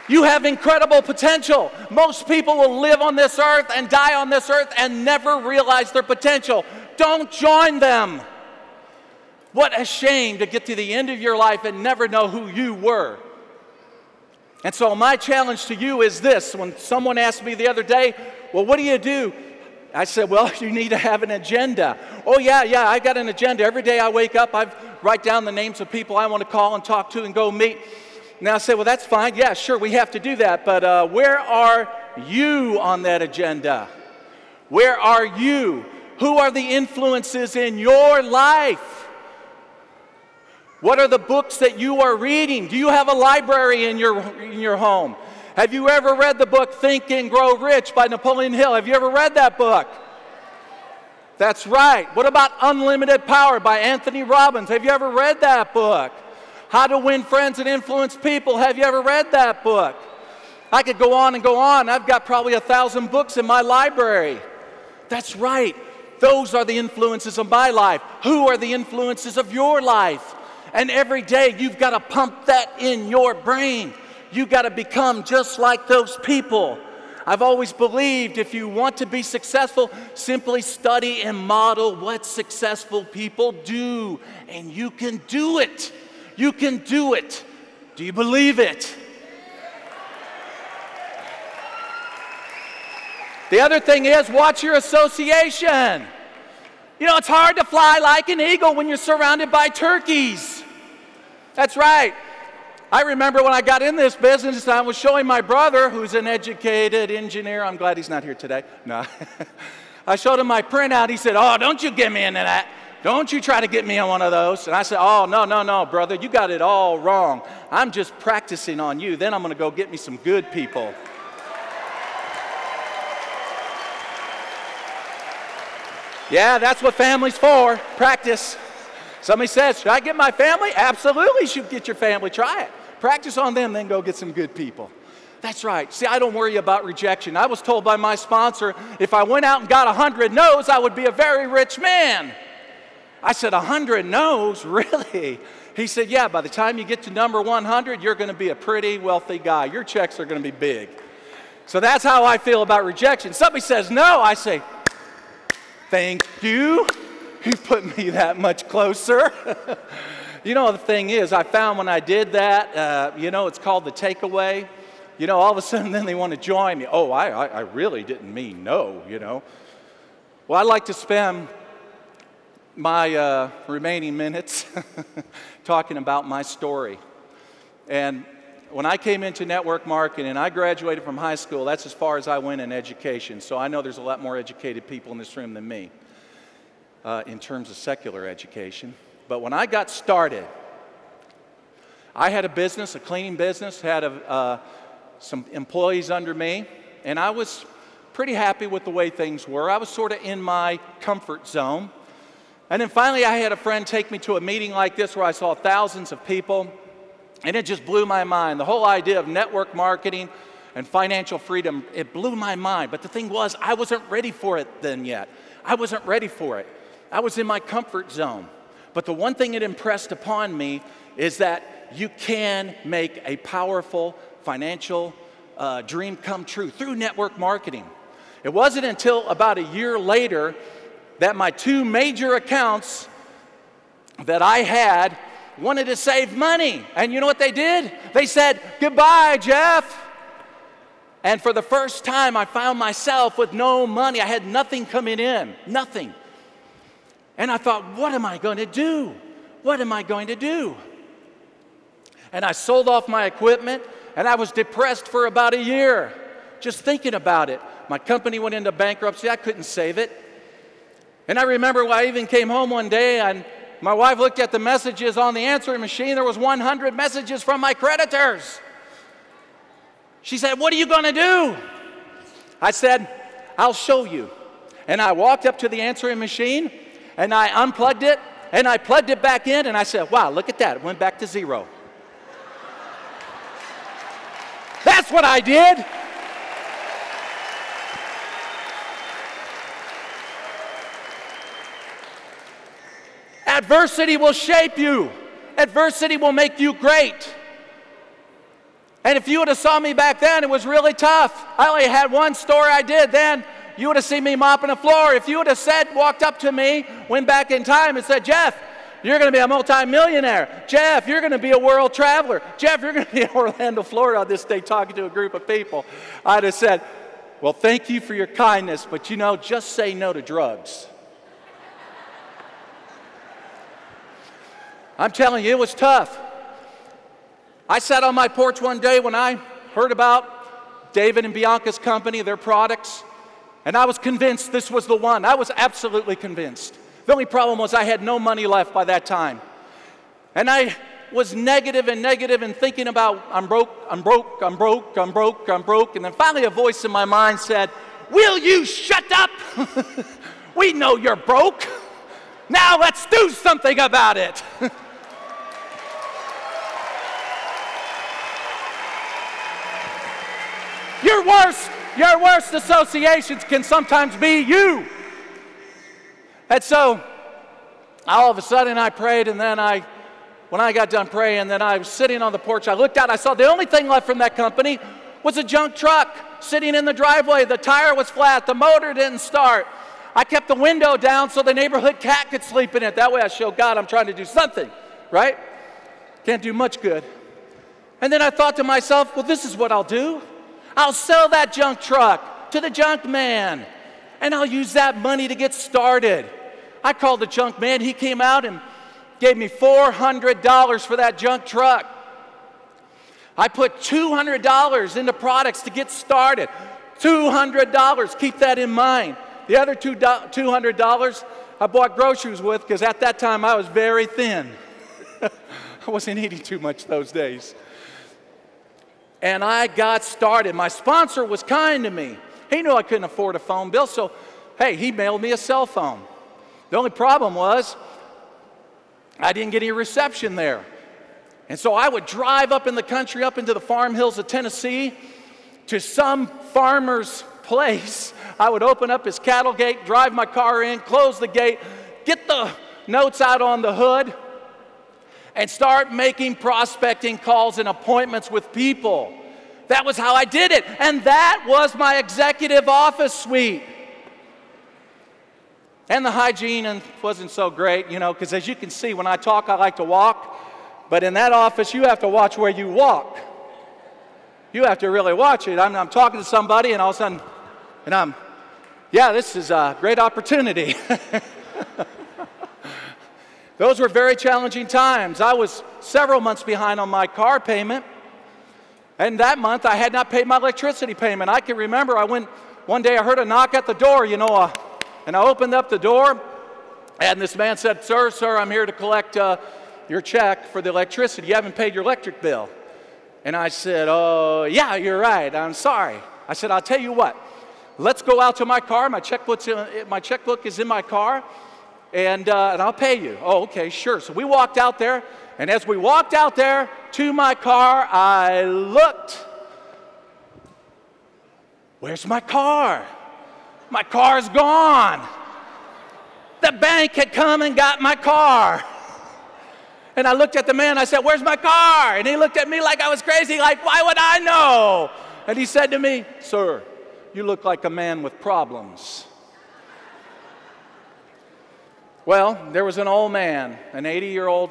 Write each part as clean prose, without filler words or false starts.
You have incredible potential. Most people will live on this earth and die on this earth and never realize their potential. Don't join them. What a shame to get to the end of your life and never know who you were. And so my challenge to you is this. When someone asked me the other day, well, what do you do? I said, well, you need to have an agenda. Oh, yeah, I got an agenda. Every day I wake up, I write down the names of people I want to call and talk to and go meet. Now I say, well, that's fine. Yeah, sure, we have to do that. But where are you on that agenda? Where are you? Who are the influences in your life? What are the books that you are reading? Do you have a library in your home? Have you ever read the book Think and Grow Rich by Napoleon Hill? Have you ever read that book? That's right. What about Unlimited Power by Anthony Robbins? Have you ever read that book? How to Win Friends and Influence People. Have you ever read that book? I could go on and go on. I've got probably 1,000 books in my library. That's right. Those are the influences of my life. Who are the influences of your life? And every day you've got to pump that in your brain. You've got to become just like those people. I've always believed if you want to be successful, simply study and model what successful people do. And you can do it. You can do it. Do you believe it? The other thing is, watch your association. You know, it's hard to fly like an eagle when you're surrounded by turkeys. That's right. I remember when I got in this business, I was showing my brother, who's an educated engineer. I'm glad he's not here today. No. I showed him my printout. He said, oh, don't you get me into that. Don't you try to get me on one of those. And I said, oh, no, brother, you got it all wrong. I'm just practicing on you. Then I'm going to go get me some good people. Yeah, that's what family's for, practice. Somebody says, should I get my family? Absolutely, you should get your family. Try it. Practice on them, then go get some good people. That's right. See, I don't worry about rejection. I was told by my sponsor, if I went out and got 100 no's, I would be a very rich man. I said, 100 no's? Really? He said, yeah, by the time you get to number 100, you're going to be a pretty wealthy guy. Your checks are going to be big. So that's how I feel about rejection. Somebody says no, I say, thank you. You put me that much closer. You know, the thing is, I found when I did that, you know, it's called the takeaway. You know, all of a sudden then they want to join me. Oh, I really didn't mean no, you know. Well, I'd like to spend my remaining minutes talking about my story. And when I came into network marketing and I graduated from high school, that's as far as I went in education. So I know there's a lot more educated people in this room than me in terms of secular education. But when I got started, I had a business, a cleaning business, had some employees under me, and I was pretty happy with the way things were. I was sort of in my comfort zone. And then finally I had a friend take me to a meeting like this where I saw thousands of people, and it just blew my mind. The whole idea of network marketing and financial freedom, it blew my mind. But the thing was, I wasn't ready for it then yet. I wasn't ready for it. I was in my comfort zone. But the one thing it impressed upon me is that you can make a powerful financial dream come true through network marketing. It wasn't until about a year later that my two major accounts that I had wanted to save money. And you know what they did? They said, goodbye, Jeff. And for the first time, I found myself with no money. I had nothing coming in, nothing. And I thought, what am I going to do? What am I going to do? And I sold off my equipment, and I was depressed for about a year, just thinking about it. My company went into bankruptcy. I couldn't save it. And I remember I even came home one day, and my wife looked at the messages on the answering machine. There was 100 messages from my creditors. She said, what are you going to do? I said, I'll show you. And I walked up to the answering machine, and I unplugged it, and I plugged it back in, and I said, wow, look at that. It went back to zero. That's what I did. Adversity will shape you. Adversity will make you great. And if you would have saw me back then, it was really tough. I only had one story I did then. You would have seen me mopping the floor. If you would have walked up to me, went back in time and said, Jeff, you're going to be a multimillionaire. Jeff, you're going to be a world traveler. Jeff, you're going to be in Orlando, Florida on this day talking to a group of people. I'd have said, well, thank you for your kindness, but you know, just say no to drugs. I'm telling you, it was tough. I sat on my porch one day when I heard about David and Bianca's company, their products, and I was convinced this was the one. I was absolutely convinced. The only problem was I had no money left by that time. And I was negative and thinking about, I'm broke. And then finally a voice in my mind said, will you shut up? We know you're broke. Now let's do something about it. Your worst associations can sometimes be you. And so, all of a sudden I prayed, and then when I got done praying, then I was sitting on the porch, I looked out, I saw the only thing left from that company was a junk truck sitting in the driveway. The tire was flat, the motor didn't start. I kept the window down so the neighborhood cat could sleep in it. That way I show God I'm trying to do something, right? Can't do much good. And then I thought to myself, well, this is what I'll do. I'll sell that junk truck to the junk man, and I'll use that money to get started. I called the junk man. He came out and gave me $400 for that junk truck. I put $200 into products to get started. $200. Keep that in mind. The other $200 I bought groceries with, because at that time I was very thin. I wasn't eating too much those days. And I got started. My sponsor was kind to me. He knew I couldn't afford a phone bill, so hey, he mailed me a cell phone. The only problem was I didn't get any reception there. And so I would drive up in the country, up into the farm hills of Tennessee, to some farmer's place. I would open up his cattle gate, drive my car in, close the gate, get the notes out on the hood, and start making prospecting calls and appointments with people. That was how I did it. And that was my executive office suite. And the hygiene wasn't so great, you know, because as you can see, when I talk, I like to walk. But in that office, you have to watch where you walk. You have to really watch it. I'm talking to somebody, and all of a sudden, yeah, this is a great opportunity. Those were very challenging times. I was several months behind on my car payment. And that month, I had not paid my electricity payment. I can remember one day I heard a knock at the door, you know, and I opened up the door, and this man said, sir, I'm here to collect your check for the electricity. You haven't paid your electric bill. And I said, oh, yeah, you're right. I'm sorry. I said, I'll tell you what. Let's go out to my car. My checkbook is in my car. And I'll pay you. Oh, okay, sure. So we walked out there, and as we walked out there to my car, I looked. Where's my car? My car's gone. The bank had come and got my car. And I looked at the man, I said, where's my car? And he looked at me like I was crazy, like, why would I know? And he said to me, sir, you look like a man with problems. Well, there was an old man, an 80-year-old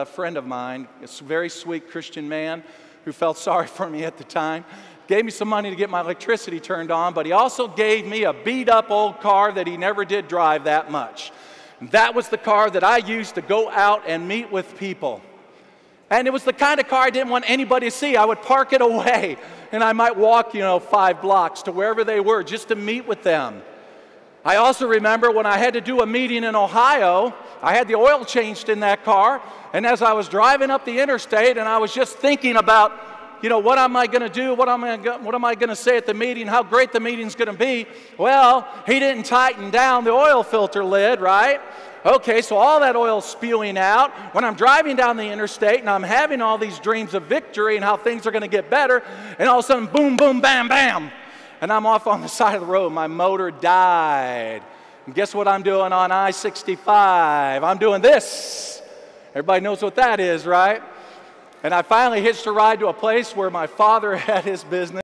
friend of mine, a very sweet Christian man who felt sorry for me at the time, gave me some money to get my electricity turned on, but he also gave me a beat-up old car that he never did drive that much. And that was the car that I used to go out and meet with people. And it was the kind of car I didn't want anybody to see. I would park it away, and I might walk, 5 blocks to wherever they were just to meet with them. I also remember when I had to do a meeting in Ohio, I had the oil changed in that car, and as I was driving up the interstate and I was just thinking about, what am I going to do? What am I going to say at the meeting? How great the meeting's going to be? Well, he didn't tighten down the oil filter lid, right? Okay, so all that oil's spewing out. When I'm driving down the interstate and I'm having all these dreams of victory and how things are going to get better, and all of a sudden, boom, boom, bam, bam. And I'm off on the side of the road. My motor died. And guess what I'm doing on I-65? I'm doing this. Everybody knows what that is, right? And I finally hitched a ride to a place where my father had his business.